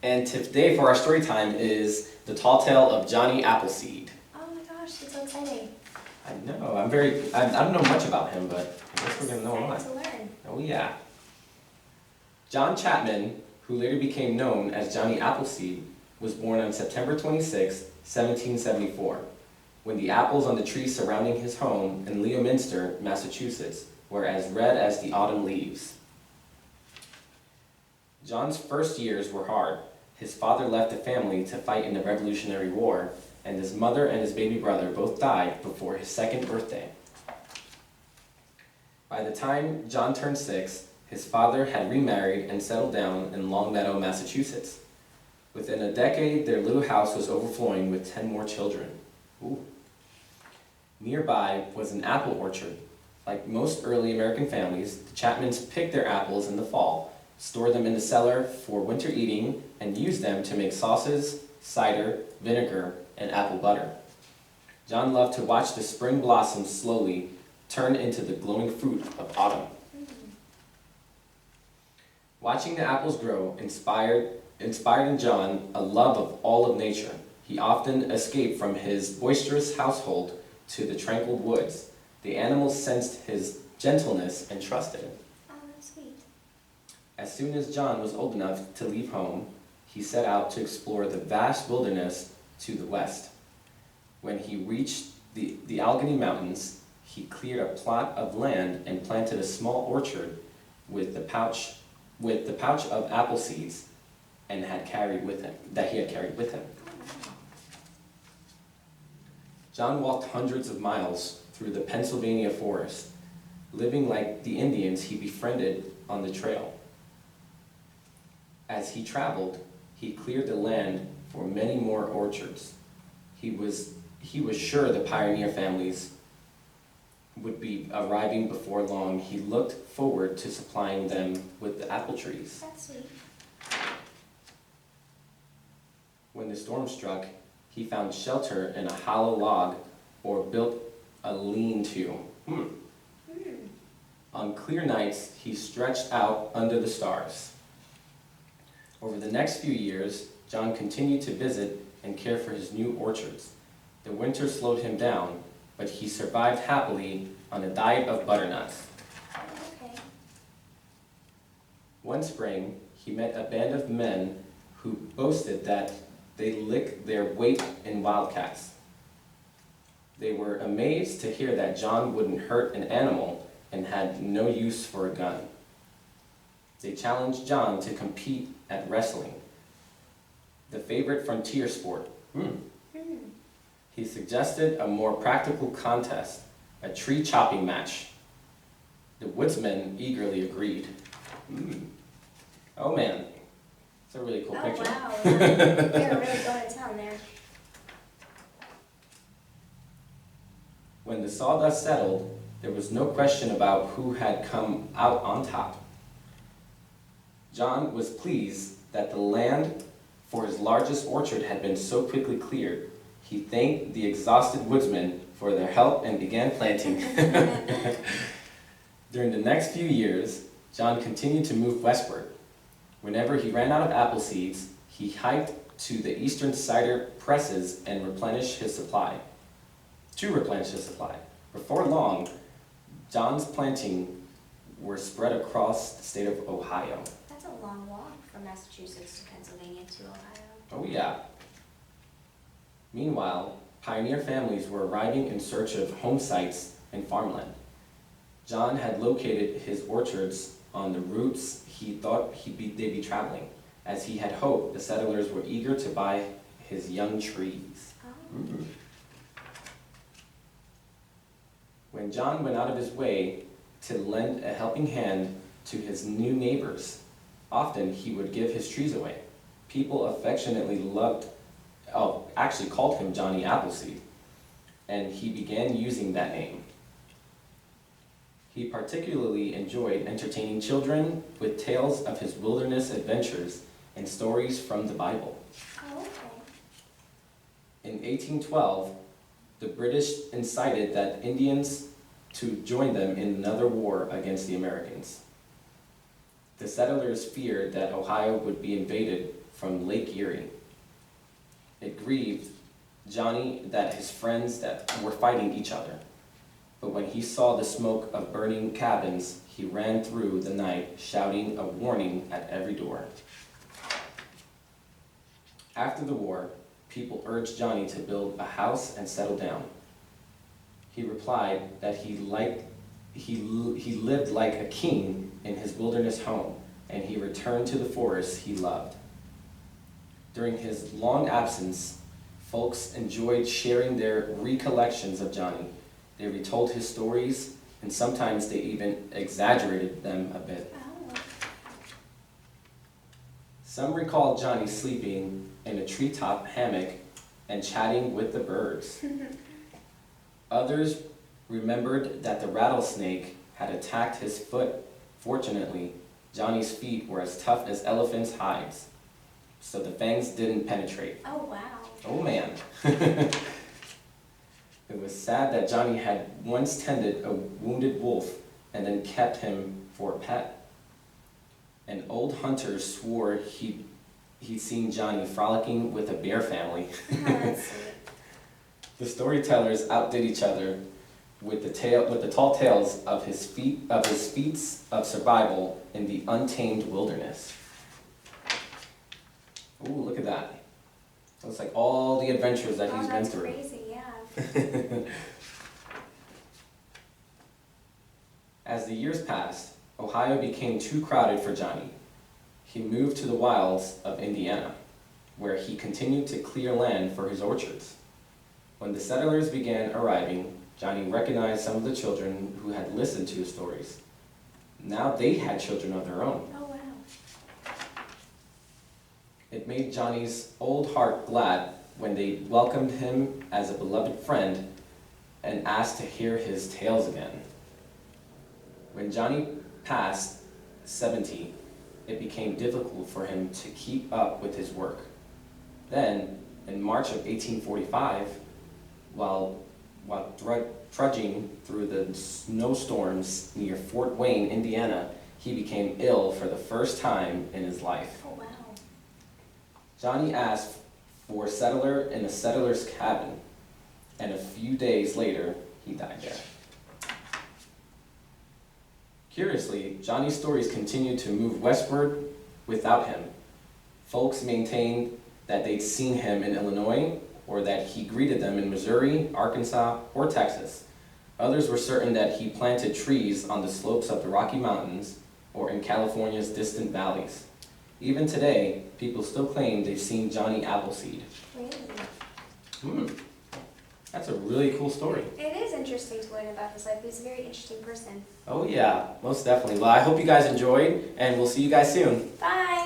And today for our story time is The Tall Tale of Johnny Appleseed. Oh my gosh, that's so exciting. I know, I don't know much about him, but I guess we're going to know a lot. To learn. Oh yeah. John Chapman, who later became known as Johnny Appleseed, was born on September 26, 1774, when the apples on the trees surrounding his home in Leominster, Massachusetts, were as red as the autumn leaves. John's first years were hard. His father left the family to fight in the Revolutionary War, and his mother and his baby brother both died before his second birthday. By the time John turned 6, his father had remarried and settled down in Longmeadow, Massachusetts. Within a decade, their little house was overflowing with 10 more children. Ooh. Nearby was an apple orchard. Like most early American families, the Chapmans picked their apples in the fall, stored them in the cellar for winter eating, and used them to make sauces, cider, vinegar, and apple butter. John loved to watch the spring blossoms slowly turn into the glowing fruit of autumn. Watching the apples grow inspired in John a love of all of nature. He often escaped from his boisterous household to the tranquil woods. The animals sensed his gentleness and trusted him. Oh, that's sweet. As soon as John was old enough to leave home, he set out to explore the vast wilderness to the west. When he reached the Allegheny Mountains, he cleared a plot of land and planted a small orchard with the pouch of apple seeds that he had carried with him. John walked hundreds of miles through the Pennsylvania forest, living like the Indians he befriended on the trail. As he traveled, he cleared the land for many more orchards. He was sure the pioneer families would be arriving before long. He looked forward to supplying them with the apple trees. That's sweet. When the storm struck, he found shelter in a hollow log or built a lean-to. On clear nights, he stretched out under the stars. Over the next few years, John continued to visit and care for his new orchards. The winter slowed him down, but he survived happily on a diet of butternuts. Okay. One spring, he met a band of men who boasted that they licked their weight in wildcats. They were amazed to hear that John wouldn't hurt an animal and had no use for a gun. They challenged John to compete at wrestling, the favorite frontier sport. He suggested a more practical contest, a tree chopping match. The woodsmen eagerly agreed. Oh man, it's a really cool picture. Wow. They're really going to town there. When the sawdust settled, there was no question about who had come out on top. John was pleased that the land for his largest orchard had been so quickly cleared. He thanked the exhausted woodsmen for their help and began planting. During the next few years, John continued to move westward. Whenever he ran out of apple seeds, he hiked to the eastern cider presses and replenished his supply. Before long, John's planting were spread across the state of Ohio. That's a long walk from Massachusetts to Pennsylvania to Ohio. Oh yeah. Meanwhile, pioneer families were arriving in search of home sites and farmland. John had located his orchards on the routes he thought they'd be traveling. As he had hoped, the settlers were eager to buy his young trees. Oh. When John went out of his way to lend a helping hand to his new neighbors, often he would give his trees away. People affectionately called him Johnny Appleseed, and he began using that name. He particularly enjoyed entertaining children with tales of his wilderness adventures and stories from the Bible. Oh, okay. In 1812, the British incited the Indians to join them in another war against the Americans. The settlers feared that Ohio would be invaded from Lake Erie. It grieved Johnny that his friends that were fighting each other. But when he saw the smoke of burning cabins, he ran through the night, shouting a warning at every door. After the war, people urged Johnny to build a house and settle down. He replied that he lived like a king in his wilderness home, and he returned to the forest he loved. During his long absence, folks enjoyed sharing their recollections of Johnny. They retold his stories, and sometimes they even exaggerated them a bit. Oh. Some recalled Johnny sleeping in a treetop hammock and chatting with the birds. Others remembered that the rattlesnake had attacked his foot. Fortunately, Johnny's feet were as tough as elephants' hides, so the fangs didn't penetrate. Oh, wow. Oh man. It was sad that Johnny had once tended a wounded wolf and then kept him for a pet. An old hunter swore he'd seen Johnny frolicking with a bear family. Oh, that's sweet. The storytellers outdid each other with the tall tales of his feats of survival in the untamed wilderness. Ooh, look at that. Looks like all the adventures that he's been through. Oh, that's crazy, yeah. As the years passed, Ohio became too crowded for Johnny. He moved to the wilds of Indiana, where he continued to clear land for his orchards. When the settlers began arriving, Johnny recognized some of the children who had listened to his stories. Now they had children of their own. Oh, wow. It made Johnny's old heart glad when they welcomed him as a beloved friend and asked to hear his tales again. When Johnny passed 70, it became difficult for him to keep up with his work. Then, in March of 1845, while trudging through the snowstorms near Fort Wayne, Indiana, he became ill for the first time in his life. Oh, wow. Johnny asked for a settler in a settler's cabin, and a few days later, he died there. Curiously, Johnny's stories continued to move westward without him. Folks maintained that they'd seen him in Illinois, or that he greeted them in Missouri, Arkansas, or Texas. Others were certain that he planted trees on the slopes of the Rocky Mountains or in California's distant valleys. Even today, people still claim they've seen Johnny Appleseed. Really? That's a really cool story. It is interesting to learn about his life. He's a very interesting person. Oh yeah, most definitely. Well, I hope you guys enjoyed, and we'll see you guys soon. Bye!